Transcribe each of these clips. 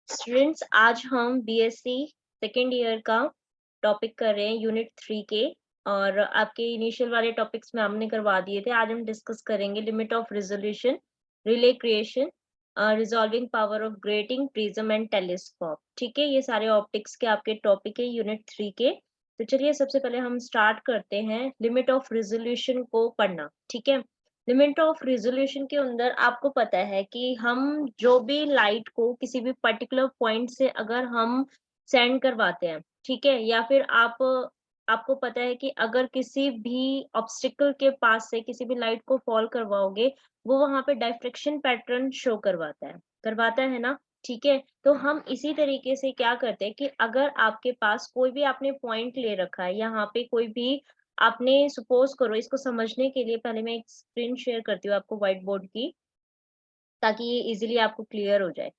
Students, आज हम BSc second year का टॉपिक कर रहे हैं यूनिट 3 के। और आपके इनिशियल वाले टॉपिक्स में हमने करवा दिए थे। आज हम डिस्कस करेंगे limit of resolution, relay creation, resolving power of grating, prism and telescope. ठीक है, ये सारे ऑप्टिक्स के आपके टॉपिक है यूनिट 3 के। तो चलिए सबसे पहले हम स्टार्ट करते हैं लिमिट ऑफ रिजोल्यूशन को पढ़ना। ठीक है, लिमिट ऑफ रिजोल्यूशन के अंदर आपको पता है कि हम जो भी लाइट को किसी भी पर्टिकुलर पॉइंट से अगर हम सेंड करवाते हैं, ठीक है, या फिर आपको पता है कि अगर किसी भी ऑब्स्टिकल के पास से किसी भी लाइट को फॉल करवाओगे, वो वहां पे डायफ्रेक्शन पैटर्न शो करवाता है ना। ठीक है, तो हम इसी तरीके से क्या करते हैं कि अगर आपके पास कोई भी आपने पॉइंट ले रखा है, यहाँ पे कोई भी आपने सपोज करो, इसको समझने के लिए पहले मैं एक स्क्रीन शेयर करती हूँ आपको व्हाइट बोर्ड की, ताकि ये इजीली आपको क्लियर हो जाए।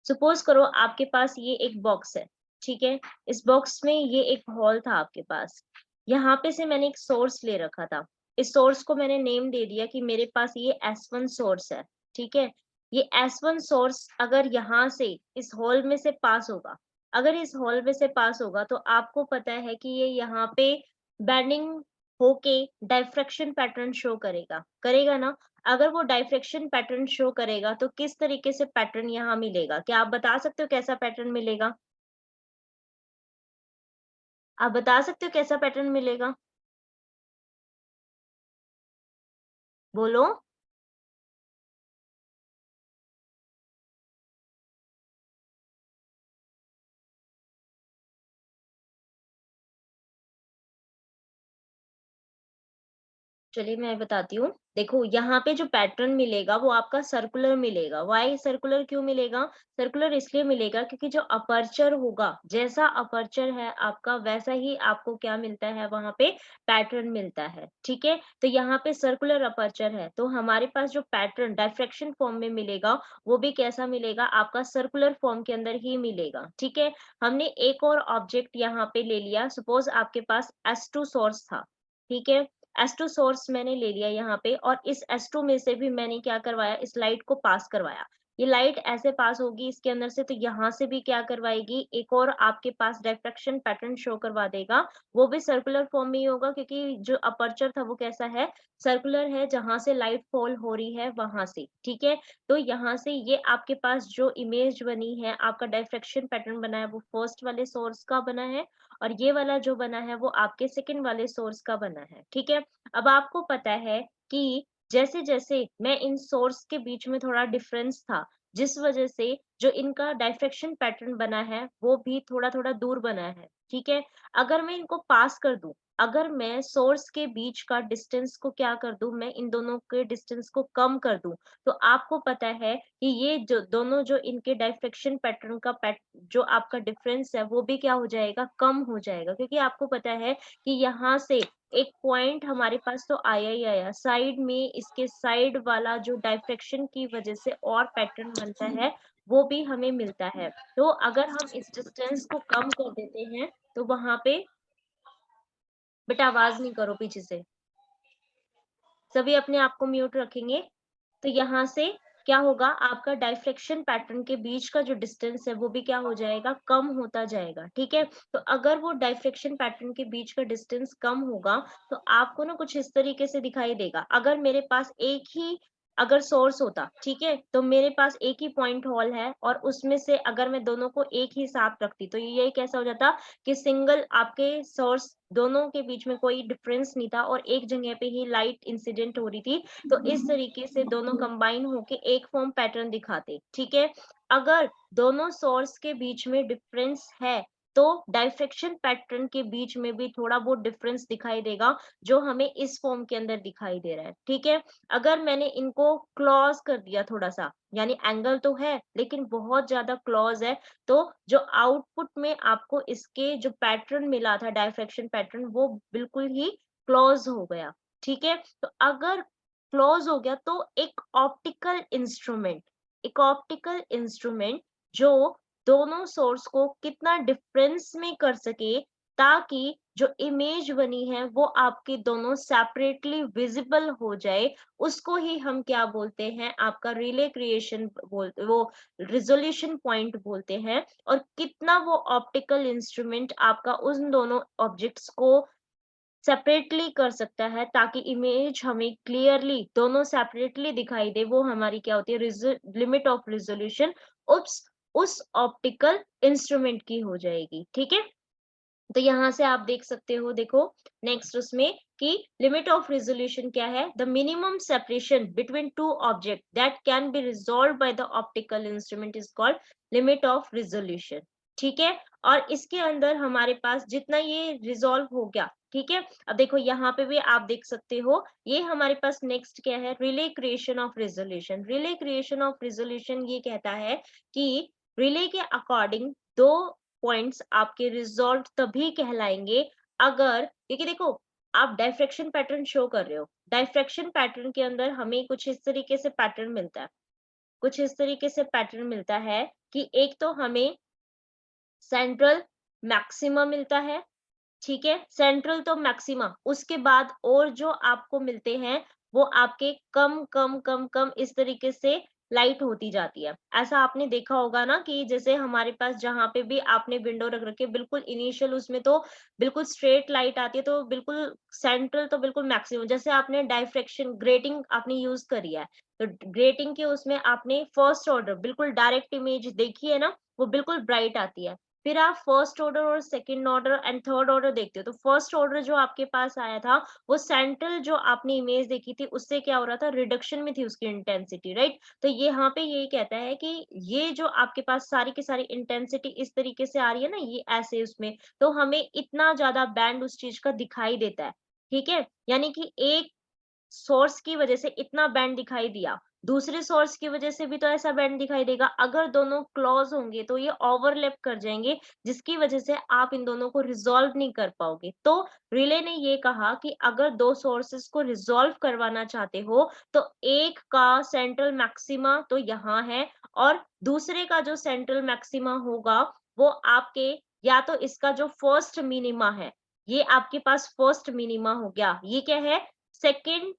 सपोज करो आपके पास ये एक बॉक्स है। ठीक है, इस बॉक्स में ये एक हॉल था आपके पास। यहाँ पे से मैंने एक सोर्स ले रखा था। इस सोर्स को मैंने नेम दे दिया कि मेरे पास ये S1 सोर्स है। ठीक है, ये S1 सोर्स अगर यहाँ से इस हॉल में से पास होगा, अगर इस हॉल में से पास होगा तो आपको पता है कि ये यहाँ पे बेंडिंग होके डायफ्रेक्शन पैटर्न शो करेगा करेगा ना। अगर वो डायफ्रेक्शन पैटर्न शो करेगा तो किस तरीके से पैटर्न यहाँ मिलेगा, क्या आप बता सकते हो कैसा पैटर्न मिलेगा? आप बता सकते हो कैसा पैटर्न मिलेगा? बोलो। चलिए मैं बताती हूँ। देखो यहाँ पे जो पैटर्न मिलेगा वो आपका सर्कुलर मिलेगा। व्हाई सर्कुलर क्यों मिलेगा? सर्कुलर इसलिए मिलेगा क्योंकि जो अपर्चर होगा, जैसा अपर्चर है आपका वैसा ही आपको क्या मिलता है, वहां पे पैटर्न मिलता है। ठीक है, तो यहाँ पे सर्कुलर अपर्चर है तो हमारे पास जो पैटर्न डायफ्रेक्शन फॉर्म में मिलेगा वो भी कैसा मिलेगा, आपका सर्कुलर फॉर्म के अंदर ही मिलेगा। ठीक है, हमने एक और ऑब्जेक्ट यहाँ पे ले लिया। सपोज आपके पास S2 सोर्स था। ठीक है, S2 सोर्स मैंने ले लिया यहाँ पे, और इस S2 में से भी मैंने क्या करवाया, इस लाइट को पास करवाया। ये लाइट ऐसे पास होगी इसके अंदर से, तो यहाँ से भी क्या करवाएगी, एक और आपके पास डायफ्रेक्शन पैटर्न शो करवा देगा। वो भी सर्कुलर फॉर्म में ही होगा क्योंकि जो अपर्चर था वो कैसा है, सर्कुलर है, जहां से लाइट फॉल हो रही है वहां से। ठीक है, तो यहाँ से ये आपके पास जो इमेज बनी है, आपका डायफ्रेक्शन पैटर्न बना है, वो फर्स्ट वाले सोर्स का बना है, और ये वाला जो बना है वो आपके सेकंड वाले सोर्स का बना है। ठीक है, अब आपको पता है कि जैसे जैसे मैं इन सोर्स के बीच में थोड़ा डिफरेंस था, जिस वजह से जो इनका डायफ्रेक्शन पैटर्न बना है वो भी थोड़ा थोड़ा दूर बना है। ठीक है, अगर मैं इनको पास कर दूं, अगर मैं सोर्स के बीच का डिस्टेंस को क्या कर दूं, मैं इन दोनों के डिस्टेंस को कम कर दूं, तो आपको पता है कि ये जो दोनों जो इनके डायफ्रेक्शन पैटर्न का जो आपका डिफरेंस है वो भी क्या हो जाएगा, कम हो जाएगा। क्योंकि आपको पता है कि यहाँ से एक पॉइंट हमारे पास तो आया ही आया, साइड में इसके साइड वाला जो डायफ्रेक्शन की वजह से और पैटर्न बनता है वो भी हमें मिलता है। तो अगर हम इस डिस्टेंस को कम कर देते हैं तो वहां पे, बेटा आवाज नहीं करो पीछे से, सभी अपने आप को म्यूट रखेंगे। तो यहाँ से क्या होगा, आपका डायफ्रेक्शन पैटर्न के बीच का जो डिस्टेंस है वो भी क्या हो जाएगा, कम होता जाएगा। ठीक है, तो अगर वो डायफ्रेक्शन पैटर्न के बीच का डिस्टेंस कम होगा तो आपको ना कुछ इस तरीके से दिखाई देगा। अगर मेरे पास एक ही अगर सोर्स होता, ठीक है, तो मेरे पास एक ही पॉइंट हॉल है और उसमें से अगर मैं दोनों को एक ही साथ रखती तो ये कैसा हो जाता कि सिंगल आपके सोर्स दोनों के बीच में कोई डिफरेंस नहीं था और एक जगह पे ही लाइट इंसिडेंट हो रही थी। तो इस तरीके से दोनों कंबाइन होके एक फॉर्म पैटर्न दिखाते। ठीक है, अगर दोनों सोर्स के बीच में डिफरेंस है तो डायफ्रेक्शन पैटर्न के बीच में भी थोड़ा बहुत डिफरेंस दिखाई देगा, जो हमें इस फॉर्म के अंदर दिखाई दे रहा है। ठीक है, अगर मैंने इनको क्लॉज कर दिया थोड़ा सा, यानी एंगल तो है लेकिन बहुत ज्यादा क्लॉज है, तो जो आउटपुट में आपको इसके जो पैटर्न मिला था डायफ्रेक्शन पैटर्न, वो बिल्कुल ही क्लोज हो गया। ठीक है, तो अगर क्लोज हो गया तो एक ऑप्टिकल इंस्ट्रूमेंट जो दोनों सोर्स को कितना डिफरेंस में कर सके, ताकि जो इमेज बनी है वो आपके दोनों सेपरेटली विजिबल हो जाए। उसको ही हम क्या बोलते हैं, आपका रिले क्रिएशन बोलते, वो रिजोल्यूशन पॉइंट बोलते हैं। और कितना वो ऑप्टिकल इंस्ट्रूमेंट आपका उन दोनों ऑब्जेक्ट्स को सेपरेटली कर सकता है ताकि इमेज हमें क्लियरली दोनों सेपरेटली दिखाई दे, वो हमारी क्या होती है, लिमिट ऑफ रिजोल्यूशन उस ऑप्टिकल इंस्ट्रूमेंट की हो जाएगी। ठीक है, तो यहाँ से आप देख सकते हो, देखो नेक्स्ट उसमें कि लिमिट ऑफ रिजोल्यूशन क्या है, the minimum separation between two object that can be resolve by the optical instrument is called limit of resolution. ठीक है, और इसके अंदर हमारे पास जितना ये रिजॉल्व हो गया, ठीक है, अब देखो यहाँ पे भी आप देख सकते हो, ये हमारे पास नेक्स्ट क्या है, relay creation of resolution. Relay creation of resolution ये कहता है कि रिले के अकॉर्डिंग दो पॉइंट्स आपके रिजॉल्व तभी कहलाएंगे अगर, क्योंकि देखो आप डायफ्रैक्शन पैटर्न शो कर रहे हो, डायफ्रैक्शन पैटर्न के अंदर हमें कुछ इस तरीके से पैटर्न मिलता है, कुछ इस तरीके से पैटर्न मिलता है कि एक तो हमें सेंट्रल मैक्सिमा मिलता है, ठीक है, सेंट्रल तो मैक्सिमा, उसके बाद और जो आपको मिलते हैं वो आपके कम कम कम कम इस तरीके से लाइट होती जाती है। ऐसा आपने देखा होगा ना कि जैसे हमारे पास जहां पे भी आपने विंडो रख रखे, बिल्कुल इनिशियल उसमें तो बिल्कुल स्ट्रेट लाइट आती है, तो बिल्कुल सेंट्रल तो बिल्कुल मैक्सिमम, जैसे आपने डायफ्रैक्शन ग्रेटिंग आपने यूज करी है, तो ग्रेटिंग के उसमें आपने फर्स्ट ऑर्डर बिल्कुल डायरेक्ट इमेज देखी है ना, वो बिल्कुल ब्राइट आती है। फिर आप फर्स्ट ऑर्डर और second order and third order देखते हो, तो फर्स्ट ऑर्डर जो आपके पास आया था वो सेंट्रल जो आपने इमेज देखी थी उससे क्या हो रहा था, रिडक्शन में थी उसकी इंटेंसिटी, राइट। तो ये यहाँ पे यही कहता है कि ये जो आपके पास सारी की सारी इंटेंसिटी इस तरीके से आ रही है ना, ये ऐसे उसमें, तो हमें इतना ज्यादा बैंड उस चीज का दिखाई देता है। ठीक है, यानी कि एक सोर्स की वजह से इतना बैंड दिखाई दिया, दूसरे सोर्स की वजह से भी तो ऐसा बैंड दिखाई देगा। अगर दोनों क्लोज होंगे तो ये ओवरलैप कर जाएंगे, जिसकी वजह से आप इन दोनों को रिजॉल्व नहीं कर पाओगे। तो रिले ने ये कहा कि अगर दो सोर्सेस को रिजॉल्व करवाना चाहते हो तो एक का सेंट्रल मैक्सिमा तो यहाँ है, और दूसरे का जो सेंट्रल मैक्सिमा होगा वो आपके, या तो इसका जो फर्स्ट मिनिमा है, ये आपके पास फर्स्ट मिनिमा हो गया, ये क्या है, सेकेंड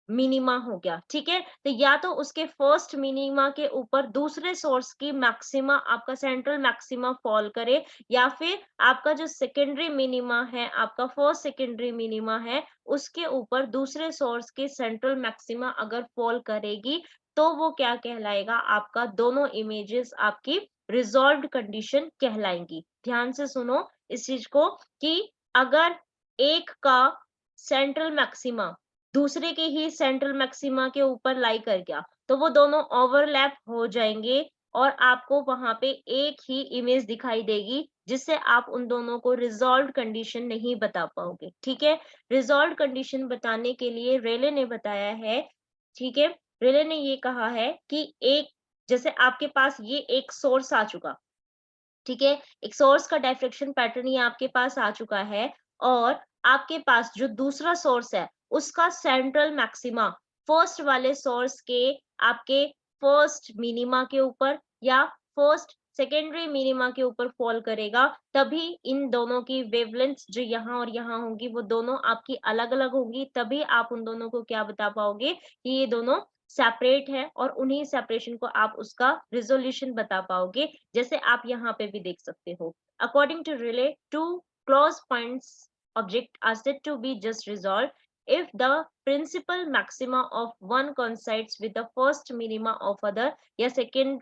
मिनिमा हो गया। ठीक है, तो या तो उसके फर्स्ट मिनिमा के ऊपर दूसरे सोर्स की मैक्सिमा, आपका सेंट्रल मैक्सिमा फॉल करे, या फिर आपका जो सेकेंडरी मिनिमा है, आपका फर्स्ट सेकेंडरी मिनिमा है, उसके ऊपर दूसरे सोर्स की सेंट्रल मैक्सिमा अगर फॉल करेगी तो वो क्या कहलाएगा, आपका दोनों इमेजेस आपकी रिजॉल्व्ड कंडीशन कहलाएंगी। ध्यान से सुनो इस चीज को कि अगर एक का सेंट्रल मैक्सिमा दूसरे के ही सेंट्रल मैक्सिमा के ऊपर लाई कर गया तो वो दोनों ओवरलैप हो जाएंगे, और आपको वहां पे एक ही इमेज दिखाई देगी, जिससे आप उन दोनों को रिजॉल्व्ड कंडीशन नहीं बता पाओगे। ठीक है, रिजॉल्व्ड कंडीशन बताने के लिए रेले ने बताया है, ठीक है, रेले ने ये कहा है कि एक, जैसे आपके पास ये एक सोर्स आ चुका, ठीक है, एक सोर्स का डायफ्रेक्शन पैटर्न ये आपके पास आ चुका है, और आपके पास जो दूसरा सोर्स है उसका सेंट्रल मैक्सिमा फर्स्ट वाले सोर्स के आपके फर्स्ट मिनिमा के ऊपर या फर्स्ट सेकेंडरी मिनिमा के ऊपर फॉल करेगा, तभी इन दोनों की वेवलेंथ जो यहाँ और यहाँ होंगी वो दोनों आपकी अलग अलग होंगी, तभी आप उन दोनों को क्या बता पाओगे कि ये दोनों सेपरेट है, और उन्हीं सेपरेशन को आप उसका रिजोल्यूशन बता पाओगे, जैसे आप यहाँ पे भी देख सकते हो। According to Rayleigh, two close points object are said to be just resolved if the principal maxima of one coincides with the first minima of other या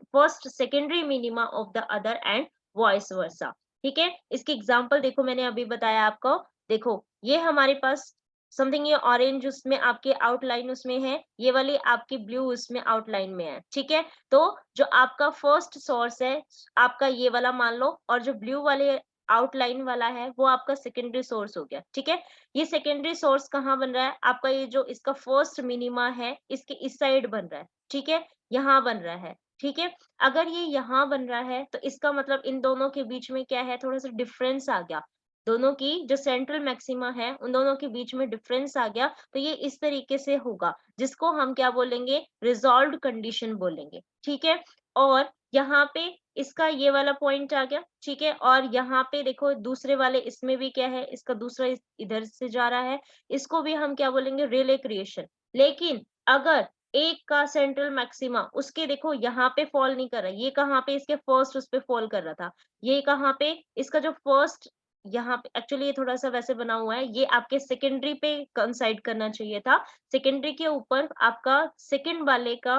first secondary minima of the other and vice versa। ठीक है, इसकी example देखो, मैंने अभी बताया आपको, देखो ये हमारे पास समथिंग, ये ऑरेंज उसमें आपके आउटलाइन उसमें है, ये वाली आपकी ब्लू उसमें आउटलाइन में है। ठीक है, तो जो आपका फर्स्ट सोर्स है आपका ये वाला मान लो, और जो ब्लू वाले आउटलाइन वाला है वो आपका सेकेंडरी सोर्स हो गया। ठीक है, ये सेकेंडरी सोर्स कहाँ बन रहा है आपका, ये जो इसका फर्स्ट मिनिमा है इसके इस साइड बन रहा है। ठीक है, यहाँ बन रहा है। ठीक है, अगर ये यहाँ बन रहा है तो इसका मतलब इन दोनों के बीच में क्या है, थोड़ा सा डिफरेंस आ गया, दोनों की जो सेंट्रल मैक्सिमा है उन दोनों के बीच में डिफरेंस आ गया, तो ये इस तरीके से होगा, जिसको हम क्या बोलेंगे, रिजॉल्व्ड कंडीशन बोलेंगे। ठीक है, और यहाँ पे इसका ये वाला पॉइंट आ गया, ठीक है। और यहाँ पे देखो दूसरे वाले इसमें भी क्या है, इसका दूसरा इधर से जा रहा है, इसको भी हम क्या बोलेंगे, रिले क्रिएशन। लेकिन अगर एक का सेंट्रल मैक्सिमा उसके देखो यहाँ पे फॉल नहीं कर रहा, ये कहाँ पे इसके फर्स्ट उस पे फॉल कर रहा था, ये कहाँ पे इसका जो फर्स्ट, यहाँ पे एक्चुअली ये थोड़ा सा वैसे बना हुआ है, ये आपके सेकेंडरी पे कंसाइड करना चाहिए था, सेकेंडरी के ऊपर आपका सेकंड वाले का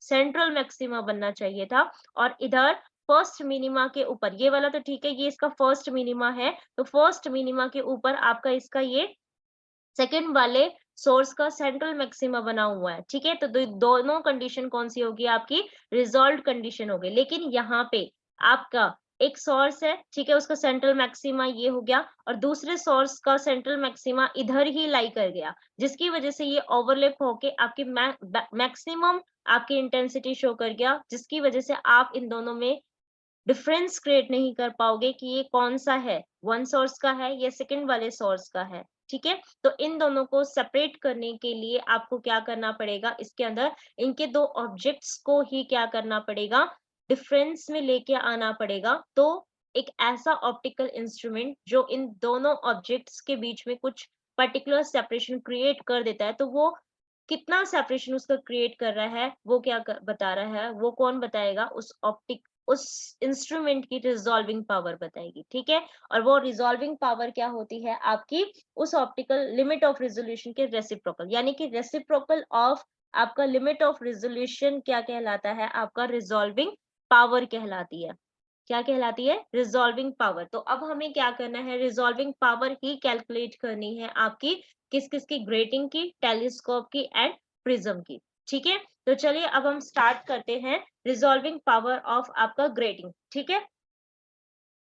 सेंट्रल मैक्सिमा बनना चाहिए था। और इधर फर्स्ट मिनिमा के ऊपर ये वाला तो ठीक है, ये इसका फर्स्ट मिनिमा है, तो फर्स्ट मिनिमा के ऊपर आपका इसका ये सेकंड वाले सोर्स का सेंट्रल मैक्सिमा बना हुआ है, ठीक है। तो दोनों कंडीशन कौन सी होगी आपकी, रिजॉल्व कंडीशन होगी। लेकिन यहाँ पे आपका एक सोर्स है, ठीक है, उसका सेंट्रल मैक्सिमा ये हो गया, और दूसरे सोर्स का सेंट्रल मैक्सिमा इधर ही लाई कर गया, जिसकी वजह से ये ओवरलैप होके आपकी मैक्सिमम आपकी इंटेंसिटी शो कर गया, जिसकी वजह से आप इन दोनों में डिफरेंस क्रिएट नहीं कर पाओगे कि ये कौन सा है, वन सोर्स का है या सेकंड वाले सोर्स का है, ठीक है। तो इन दोनों को सेपरेट करने के लिए आपको क्या करना पड़ेगा, इसके अंदर इनके दो ऑब्जेक्ट्स को ही क्या करना पड़ेगा, डिफरेंस में लेके आना पड़ेगा। तो एक ऐसा ऑप्टिकल इंस्ट्रूमेंट जो इन दोनों ऑब्जेक्ट्स के बीच में कुछ पर्टिकुलर सेपरेशन क्रिएट कर देता है, तो वो कितना सेपरेशन उसका क्रिएट कर रहा है, वो क्या बता रहा है, वो कौन बताएगा, उस इंस्ट्रूमेंट की रिजॉल्विंग पावर बताएगी, ठीक है। और वो रिजॉल्विंग पावर क्या होती है आपकी, उस ऑप्टिकल लिमिट ऑफ रेजोल्यूशन के रेसिप्रोकल, यानी कि रेसिप्रोकल ऑफ आपका लिमिट ऑफ रेजोल्यूशन क्या कहलाता है, आपका रिजॉल्विंग पावर कहलाती है। क्या कहलाती है, रिजॉल्विंग पावर। तो अब हमें क्या करना है, रिजॉल्विंग पावर ही कैलकुलेट करनी है आपकी, किस किस की, ग्रेटिंग की, टेलीस्कोप की एंड प्रिज्म की, ठीक है। तो चलिए अब हम स्टार्ट करते हैं रिजॉल्विंग पावर ऑफ आपका ग्रेटिंग, ठीक है।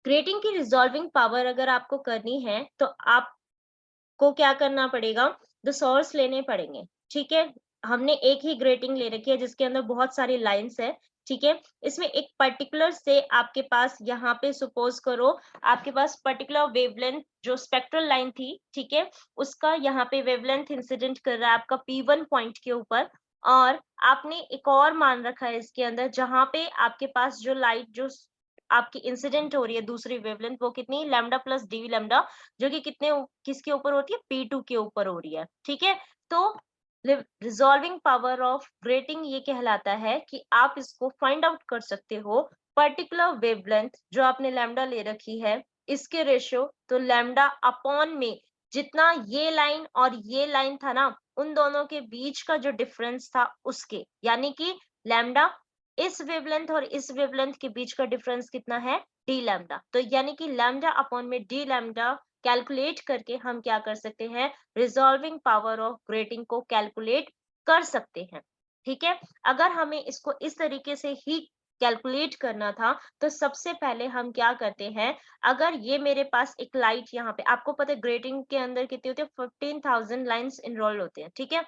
ग्रेटिंग की रिजॉल्विंग पावर अगर आपको करनी है तो आपको क्या करना पड़ेगा, द सोर्स लेने पड़ेंगे, ठीक है। हमने एक ही ग्रेटिंग ले रखी है जिसके अंदर बहुत सारी लाइंस है, ठीक है। इसमें एक पर्टिकुलर से आपके पास यहाँ पे सपोज करो आपके पास पर्टिकुलर वेवलेंथ जो स्पेक्ट्रल लाइन थी, ठीक है, उसका यहाँ पे वेवलेंथ इंसिडेंट कर रहा है आपका P1 पॉइंट के ऊपर। और आपने एक और मान रखा है इसके अंदर जहां पे आपके पास जो लाइट जो आपकी इंसिडेंट हो रही है दूसरी वेवलेंथ, वो कितनी, लैम्डा प्लस डी लैम्डा, जो कि कितने किसके ऊपर होती है, P2 के ऊपर हो रही है, ठीक है। तो रिजॉल्विंग पावर ऑफ ग्रेटिंग ये कहलाता है कि आप इसको फाइंड आउट कर सकते हो पर्टिकुलर वेवलेंथ जो आपने लैम्डा ले रखी है इसके रेशियो, तो लैम्डा अपॉन में जितना ये लाइन और ये लाइन था ना, उन दोनों के बीच का जो डिफरेंस था उसके, यानी कि लैम्डा इस वेवलेंथ और इस वेवलेंथ के बीच का डिफरेंस कितना है, डी लैम्डा। तो यानी कि लैम्डा अपॉन में डी लैम्डा कैलकुलेट करके हम क्या कर सकते हैं, रिजॉल्विंग पावर ऑफ ग्रेटिंग को कैलकुलेट कर सकते हैं, ठीक है। अगर हमें इसको इस तरीके से ही कैलकुलेट करना था तो सबसे पहले हम क्या करते हैं, अगर ये मेरे पास एक लाइट यहाँ पे, आपको पता है ग्रेटिंग के अंदर कितनी होती है, 15,000 लाइन्स इनरोल्ड होते हैं, ठीक है।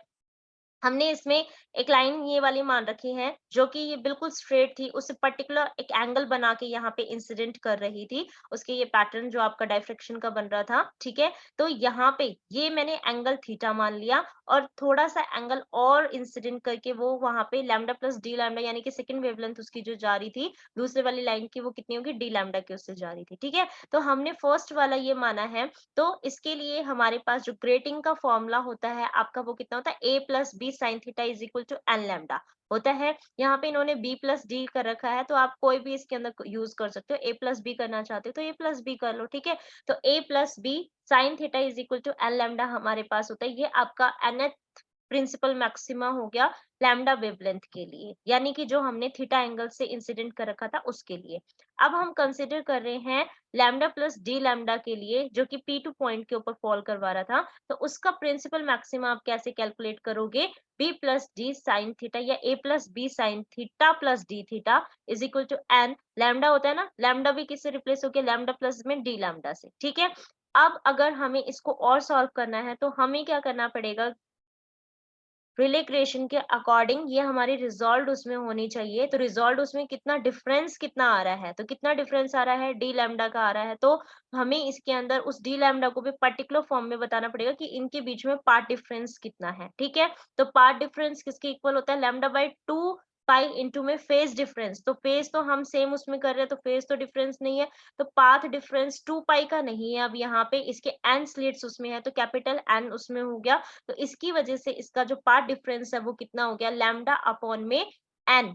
हमने इसमें एक लाइन ये वाली मान रखी है जो कि ये बिल्कुल स्ट्रेट थी, उस पर्टिकुलर एक एंगल बना के यहाँ पे इंसिडेंट कर रही थी, उसके ये पैटर्न जो आपका डायफ्रेक्शन का बन रहा था, ठीक है। तो यहाँ पे ये मैंने एंगल थीटा मान लिया और थोड़ा सा एंगल और इंसिडेंट करके वो वहां पे लैम्डा प्लस डी लैम्डा, यानी कि सेकंड वेवलेंथ उसकी जो जा रही थी दूसरे वाली लाइन की, वो कितनी होगी, डी लैम्डा की उससे जा रही थी, ठीक है। तो हमने फर्स्ट वाला ये माना है, तो इसके लिए हमारे पास जो ग्रेटिंग का फॉर्मूला होता है आपका, वो कितना होता है, a plus b sine theta is equal to n lambda होता है। यहाँ पे इन्होंने b प्लस डी कर रखा है, तो आप कोई भी इसके अंदर यूज कर सकते हो, a प्लस बी करना चाहते हो तो a प्लस बी कर लो, ठीक है। तो a plus b sine theta is equal to n lambda हमारे पास होता है, ये आपका nth प्रिंसिपल मैक्सिमा हो गया लैम्डा वेवलेंथ के लिए, यानी कि जो हमने थीटा एंगल से इंसिडेंट कर रखा था उसके लिए। अब हम कंसिडर कर रहे हैं लैम्डा प्लस डी लैम्डा के लिए जो कि P2 पॉइंट के ऊपर फॉल करवा रहा था, तो उसका प्रिंसिपल मैक्सिमा आप कैसे कैलकुलेट करोगे, b plus d sine theta या a plus b sine theta plus d theta is equal to n lambda होता है ना, लैम्डा भी किससे रिप्लेस हो गया, लैम्डा प्लस में डी लैम्डा से, ठीक है। अब अगर हमें इसको और सॉल्व करना है तो हमें क्या करना पड़ेगा, रिले क्रिएशन के अकॉर्डिंग ये हमारी रिजॉल्व उसमें होनी चाहिए, तो रिजॉल्व उसमें कितना डिफरेंस कितना आ रहा है, तो कितना डिफरेंस आ रहा है, डी लैम्डा का आ रहा है, तो हमें इसके अंदर उस डी लैम्डा को भी पर्टिकुलर फॉर्म में बताना पड़ेगा कि इनके बीच में पार्ट डिफरेंस कितना है, ठीक है। तो पार्ट डिफरेंस किसके इक्वल होता है, लैम्डा बाई 2 पाई इनटू में फेज डिफरेंस, तो फेज तो हम सेम उसमें कर रहे हैं तो फेज तो डिफरेंस नहीं है, तो पाथ डिफरेंस 2 पाई का नहीं है अब यहाँ पे, इसके एन स्लिट्स उसमें है तो कैपिटल एन उसमें हो गया, तो इसकी वजह से इसका जो पाथ डिफरेंस है वो कितना हो गया, लैम्डा अपॉन में एन।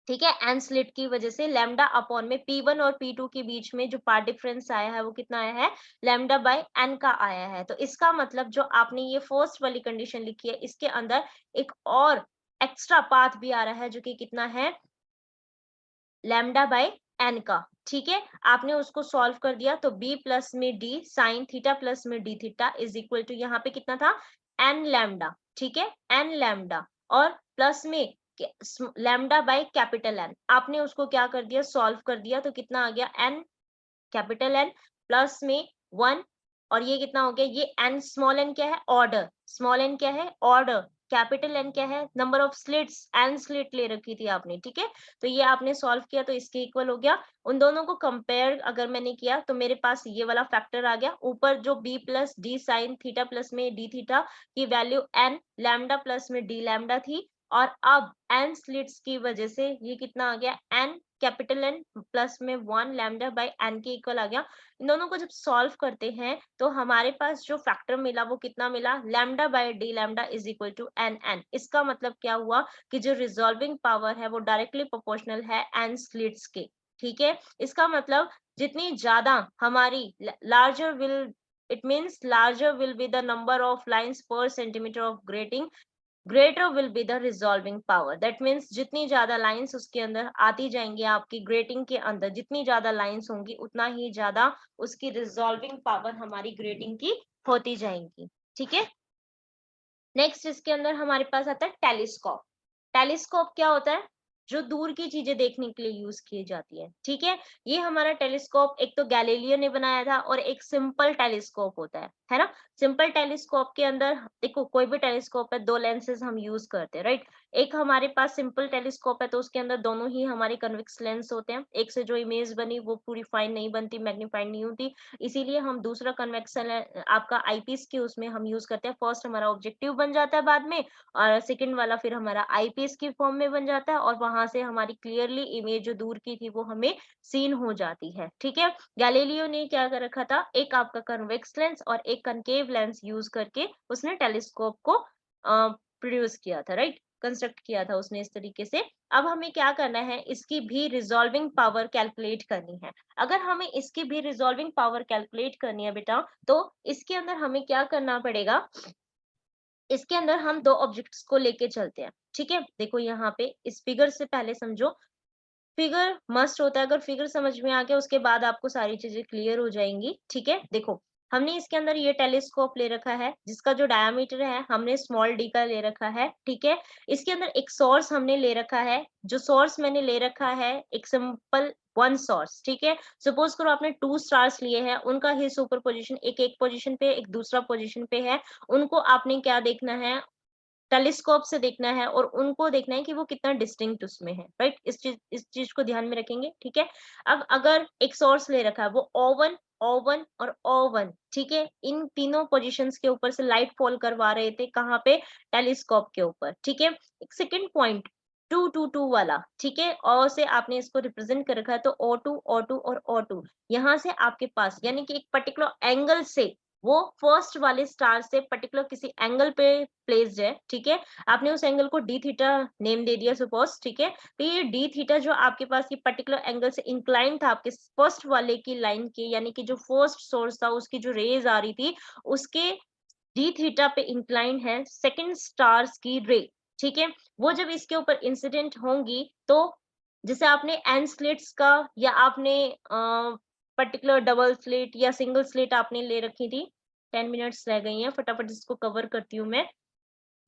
ठीक है, एन स्लिट की वजह से लैम्डा अपॉन में P1 और P2 के बीच में जो पाथ डिफरेंस आया है वो कितना आया है, लैम्डा बाय एन का आया है। तो इसका मतलब जो आपने ये फर्स्ट वाली कंडीशन लिखी है इसके अंदर एक और एक्स्ट्रा पाथ भी आ रहा है जो कि कितना है, लैम्डा बाय एन का। ठीक है, आपने उसको सॉल्व कर दिया तो b प्लस में d साइन थीटा प्लस में d theta is equal to यहाँ पे कितना था, एन लैम्डा। ठीक है, एन लैम्डा और प्लस में लैम्डा बाय कैपिटल एन, आपने उसको क्या कर दिया, सॉल्व कर दिया तो कितना आ गया, एन कैपिटल एन प्लस में 1, और ये कितना हो गया, ये एन स्मॉल एन क्या है, ऑर्डर, स्मॉल एन क्या है, ऑर्डर, कैपिटल एन क्या है, number of slits, N slit ले रखी थी आपने। ठीक है, तो ये आपने सॉल्व किया तो इसके इक्वल हो गया। उन दोनों को कंपेयर अगर मैंने किया तो मेरे पास ये वाला फैक्टर आ गया, ऊपर जो b plus d sine theta plus में डी थीटा की वैल्यू एन लैम्डा प्लस में डी लैम्डा थी, और अब एन स्लिट्स की वजह से ये कितना आ गया, एन कैपिटल एन प्लस में 1 लैम्डा बाय एन के इक्वल आ गया। इन दोनों को जब सॉल्व करते हैं तो हमारे पास जो फैक्टर मिला वो कितना मिला, lambda by d lambda is equal to n n. इसका मतलब क्या हुआ कि जो रिजॉल्विंग पावर है वो डायरेक्टली प्रोपोर्शनल है एन स्लिट्स के। ठीक है, इसका मतलब जितनी ज्यादा हमारी larger will, it means larger will be the number of lines per centimetre of grating, greater will be the resolving power. That means जितनी ज्यादा लाइंस उसके अंदर आती जाएंगी, आपकी ग्रेटिंग के अंदर जितनी ज्यादा लाइंस होंगी उतना ही ज्यादा उसकी रिजॉल्विंग पावर हमारी ग्रेटिंग की होती जाएंगी। ठीक है, नेक्स्ट इसके अंदर हमारे पास आता है टेलीस्कोप। टेलीस्कोप क्या होता है, जो दूर की चीजें देखने के लिए यूज की जाती है। ठीक है, ये हमारा टेलीस्कोप एक तो गैलीलियो ने बनाया था और एक सिंपल टेलीस्कोप होता है ना। सिंपल टेलीस्कोप के अंदर देखो, कोई भी टेलीस्कोप है, दो लेंसेज हम यूज करते हैं, राइट। एक हमारे पास सिंपल टेलीस्कोप है तो उसके अंदर दोनों ही हमारे कन्वेक्स लेंस होते हैं, एक से जो इमेज बनी वो पूरी फाइन नहीं बनती, मैग्नीफाइड नहीं होती, इसीलिए हम दूसरा कन्वेक्शन आपका आईपीस के उसमें हम यूज करते हैं। फर्स्ट हमारा ऑब्जेक्टिव बन जाता है बाद में, और सेकंड वाला फिर हमारा आईपीस की फॉर्म में बन जाता है, और वहां से हमारी क्लियरली इमेज जो दूर की थी वो हमें सीन हो जाती है। ठीक है, गैलीलियो ने क्या कर रखा था, एक आपका कन्वेक्स लेंस और एक कनकेव लेंस यूज करके उसने टेलीस्कोप को प्रोड्यूस किया था, राइट, कंस्ट्रक्ट किया था उसने इस तरीके से। अब हमें क्या करना है, इसकी भी रिजॉल्विंग पावर कैलकुलेट करनी है। अगर हमें इसकी भी रिजॉल्विंग पावर कैलकुलेट करनी है बेटा, तो इसके अंदर हमें क्या करना पड़ेगा, इसके अंदर हम दो ऑब्जेक्ट्स को लेके चलते हैं। ठीक है, देखो यहाँ पे इस फिगर से पहले समझो, फिगर मस्ट होता है, अगर फिगर समझ में आ गया उसके बाद आपको सारी चीजें क्लियर हो जाएंगी। ठीक है, देखो हमने इसके अंदर ये टेलीस्कोप ले रखा है जिसका जो डायमीटर है हमने स्मॉल डी का ले रखा है। ठीक है, इसके अंदर एक सोर्स हमने ले रखा है, जो सोर्स मैंने ले रखा है एक सिंपल वन सोर्स। ठीक है, सपोज करो आपने टू स्टार्स लिए हैं, उनका ही सुपर पोजिशन एक एक पोजिशन पे एक दूसरा पोजिशन पे है, उनको आपने क्या देखना है, टेलीस्कोप से देखना है, और उनको देखना है कि वो कितना डिस्टिंक्ट उसमें है, राइट। इस चीज को ध्यान में रखेंगे। ठीक है, अब अगर एक सोर्स ले रखा है वो O1 O1 और O1, ठीक है, इन तीनों पोजीशंस के ऊपर से लाइट फॉल करवा रहे थे, कहाँ पे, टेलीस्कोप के ऊपर। ठीक है, एक सेकंड पॉइंट 2 2 2 वाला, ठीक है, ओ से आपने इसको रिप्रेजेंट कर रखा है तो O2 O2 और O2, यहाँ से आपके पास यानी कि एक पर्टिकुलर एंगल से वो फर्स्ट वाले स्टार से पर्टिकुलर किसी एंगल पे प्लेस्ड है। ठीक है, आपने उस एंगल को डी थीटा नेम दे दिया सपोज। ठीक है, तो ये डी थीटा जो आपके पास ये पर्टिकुलर एंगल से इंक्लाइन था आपके फर्स्ट वाले की लाइन के, यानी कि जो फर्स्ट सोर्स था उसकी जो रेज आ रही थी उसके डी थीटा पे इंक्लाइन है सेकंड स्टार्स की रे। ठीक है, वो जब इसके ऊपर इंसिडेंट होंगी तो जैसे आपने एन स्लिट्स का या आपने पर्टिकुलर डबल स्लिट या सिंगल स्लिट आपने ले रखी थी, 10 मिनट्स रह गई हैं, फटाफट इसको कवर करती हूँ मैं।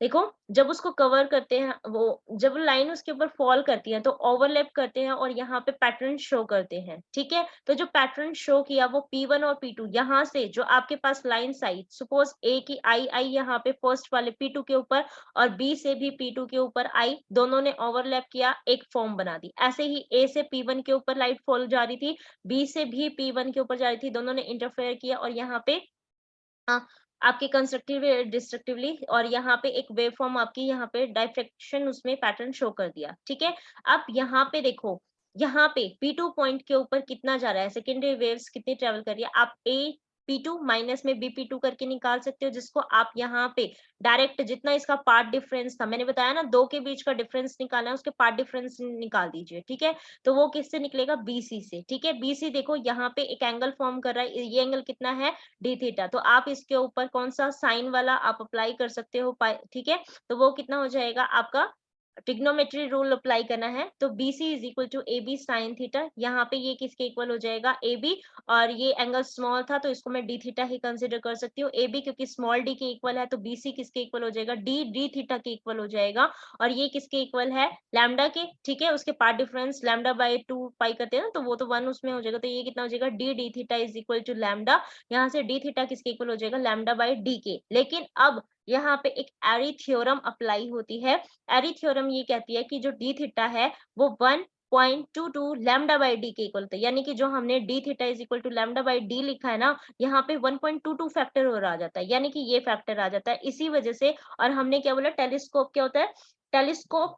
देखो, जब उसको कवर करते हैं, वो जब लाइन उसके ऊपर फॉल करती है तो ओवरलैप करते हैं और यहाँ पे पैटर्न शो करते हैं। ठीक है, तो जो पैटर्न शो किया वो P1 और P2, यहाँ से जो आपके पास लाइन्स आई, सपोज A की आई यहाँ पे फर्स्ट वाले P2 के ऊपर, और B से भी P2 के ऊपर आई, दोनों ने ओवरलैप किया, एक फॉर्म बना दी। ऐसे ही A से P1 के ऊपर लाइट फॉल जा रही थी, B से भी P1 के ऊपर जा रही थी, दोनों ने इंटरफेयर किया और यहाँ पे आपके कंस्ट्रक्टिव डिस्ट्रक्टिवली, और यहाँ पे एक वेव फॉर्म आपकी यहाँ पे डाइफ्रेक्शन उसमें पैटर्न शो कर दिया, ठीक है। अब यहाँ पे देखो, यहाँ पे P2 पॉइंट के ऊपर कितना जा रहा है, सेकेंडरी वेव्स कितनी ट्रेवल कर रही है, आप P2 माइनस में BP2 करके निकाल सकते हो, जिसको आप यहाँ पे डायरेक्ट जितना इसका पार्ट डिफरेंस था, मैंने बताया ना दो के बीच का डिफरेंस निकालना है, उसके पार्ट डिफरेंस निकाल दीजिए, ठीक है। तो वो किससे निकलेगा, BC से, ठीक है। BC देखो यहाँ पे एक एंगल फॉर्म कर रहा है, ये एंगल कितना है, डी थीटा। तो आप इसके ऊपर कौन सा साइन वाला आप अप्लाई कर सकते हो, ठीक है। तो वो कितना हो जाएगा आपका, ट्रिग्नोमेट्री रूल अप्लाई करना है, तो BC is equal to AB sine theta. यहाँ पे ये किसके इक्वल हो जाएगा, AB, और ये एंगल स्मॉल था तो इसको मैं डी थीटा ही कंसिडर कर सकती हूँ। AB क्योंकि स्मॉल डी के इक्वल है, तो BC किसके इक्वल हो जाएगा, डी थीटा के इक्वल हो जाएगा। और ये किसके इक्वल है, लैम्डा के, ठीक है। उसके पार्ट डिफरेंस लैम्डा बाय 2 पाई करते हैं ना, तो वो तो 1 उसमें हो जाएगा, तो ये कितना हो जाएगा, d theta is equal to lambda. यहाँ से डी थीटा किसके इक्वल हो जाएगा, लैम्डा बाय डी के। लेकिन अब यहाँ पे एक एरी थ्योरम अप्लाई होती है। एरी थ्योरम ये कहती है कि जो डी थीटा है वो 1.22 लैम्डा बाय डी के इक्वल होता है, यानी कि जो हमने d theta is equal to lambda by d लिखा है ना, यहाँ पे 1.22 फैक्टर और आ जाता है, यानी कि ये फैक्टर आ जाता है इसी वजह से। और हमने क्या बोला, टेलीस्कोप क्या होता है, telescope,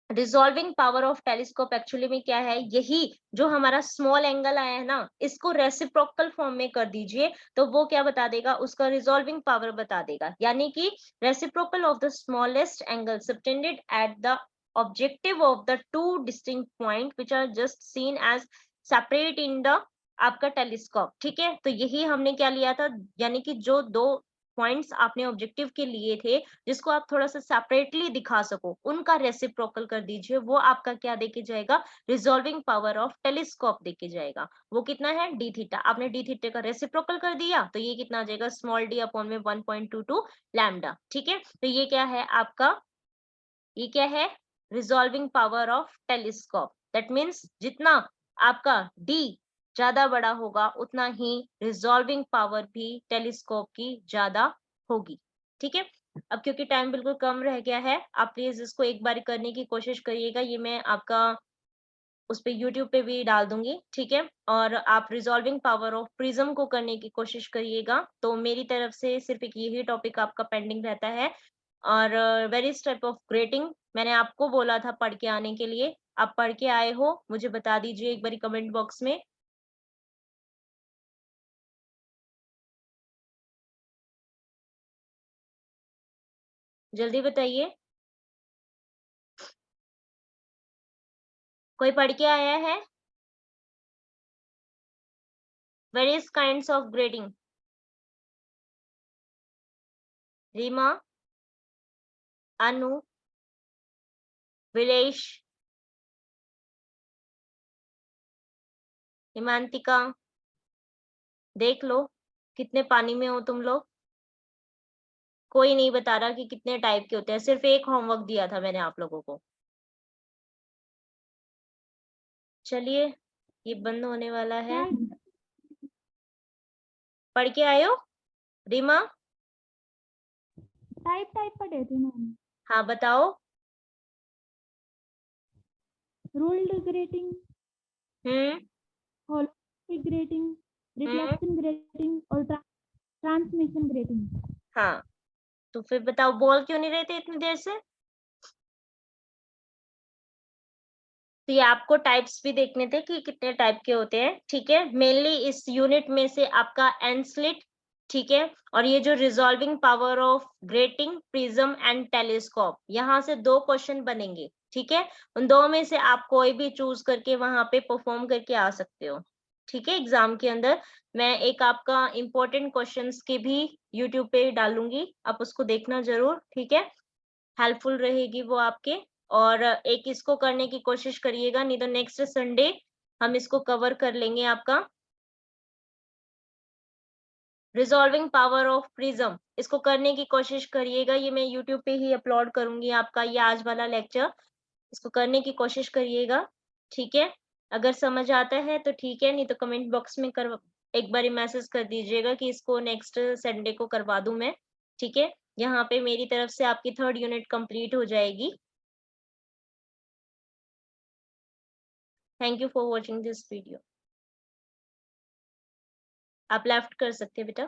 resolving power of telescope actually में क्या है, यही जो हमारा स्मॉल एंगल आया है ना, इसको रेसिप्रोकल फॉर्म में कर दीजिए, तो वो क्या बता देगा, उसका रिजॉल्विंग पावर बता देगा। यानी कि reciprocal of the smallest angle subtended at the objective of the two distinct point which are just seen as separate in the आपका टेलीस्कोप, ठीक है। तो यही हमने क्या लिया था, यानी कि जो दो पॉइंट्स आपने ऑब्जेक्टिव के लिए थे, जिसको आप थोड़ा सा सेपरेटली दिखा सको, उनका रेसिप्रोकल कर दीजिए, वो आपका क्या देके जाएगा, रिजॉल्विंग पावर ऑफ टेलीस्कोप देके जाएगा। वो कितना है, डी थीटा। आपने डी थीटा का रेसिप्रोकल कर दिया, तो ये कितना आ जाएगा, स्मॉल डी अपॉन में 1.22 लैम्डा, ठीक है। तो ये क्या है आपका, ये क्या है, resolving power of telescope. That means जितना आपका डी ज्यादा बड़ा होगा, उतना ही रिजॉल्विंग पावर भी टेलीस्कोप की ज्यादा होगी, ठीक है। अब क्योंकि टाइम बिल्कुल कम रह गया है, आप प्लीज इसको एक बार करने की कोशिश करिएगा। ये मैं आपका उस पे यूट्यूब पे भी डाल दूंगी, ठीक है। और आप रिजॉल्विंग पावर ऑफ प्रिज्म को करने की कोशिश करिएगा। तो मेरी तरफ से सिर्फ एक यही टॉपिक आपका पेंडिंग रहता है। और वेरियस टाइप ऑफ ग्रेटिंग मैंने आपको बोला था पढ़ के आने के लिए, आप पढ़ के आए हो, मुझे बता दीजिए एक बारी कमेंट बॉक्स में। जल्दी बताइए, कोई पढ़ के आया है, various kinds of grading. Reema, Anu, Vilesh, Himantika, देख लो कितने पानी में हो तुम लोग। कोई नहीं बता रहा कि कितने टाइप के होते हैं, सिर्फ एक होमवर्क दिया था मैंने आप लोगों को। चलिए, ये बंद होने वाला है। पढ़ के आए हो रीमा? टाइप पढ़े थे मैम। हाँ बताओ। रूल्ड ग्रेटिंग, होलोस्टिक ग्रेटिंग, रिफ्लेक्शन ग्रेटिंग और ट्रांसमिशन ग्रेटिंग। हाँ, तो फिर बताओ बोल क्यों नहीं रहे थे इतनी देर से? तो ये आपको टाइप्स भी देखने थे कि कितने टाइप के होते हैं, ठीक है। मेनली इस यूनिट में से आपका एनस्लिट, ठीक है, और ये जो resolving power of grating, prism and telescope, यहाँ से 2 क्वेश्चन बनेंगे, ठीक है। उन 2 में से आप कोई भी चूज करके वहां पे परफॉर्म करके आ सकते हो, ठीक है। एग्जाम के अंदर मैं एक आपका इम्पोर्टेंट क्वेश्चंस के भी यूट्यूब पे डालूंगी, आप उसको देखना जरूर, ठीक है। हेल्पफुल रहेगी वो आपके। और एक इसको करने की कोशिश करिएगा, नहीं तो नेक्स्ट संडे हम इसको कवर कर लेंगे आपका रिजॉल्विंग पावर ऑफ प्रिज्म। इसको करने की कोशिश करिएगा, ये मैं यूट्यूब पे ही अपलोड करूंगी आपका ये आज वाला लेक्चर। इसको करने की कोशिश करिएगा, ठीक है। अगर समझ आता है तो ठीक है, नहीं तो कमेंट बॉक्स में एक बार मैसेज कर दीजिएगा कि इसको नेक्स्ट संडे को करवा दूं मैं, ठीक है। यहाँ पे मेरी तरफ से आपकी 3rd यूनिट कंप्लीट हो जाएगी। Thank you for watching this video. आप लेफ्ट कर सकते हैं बेटा।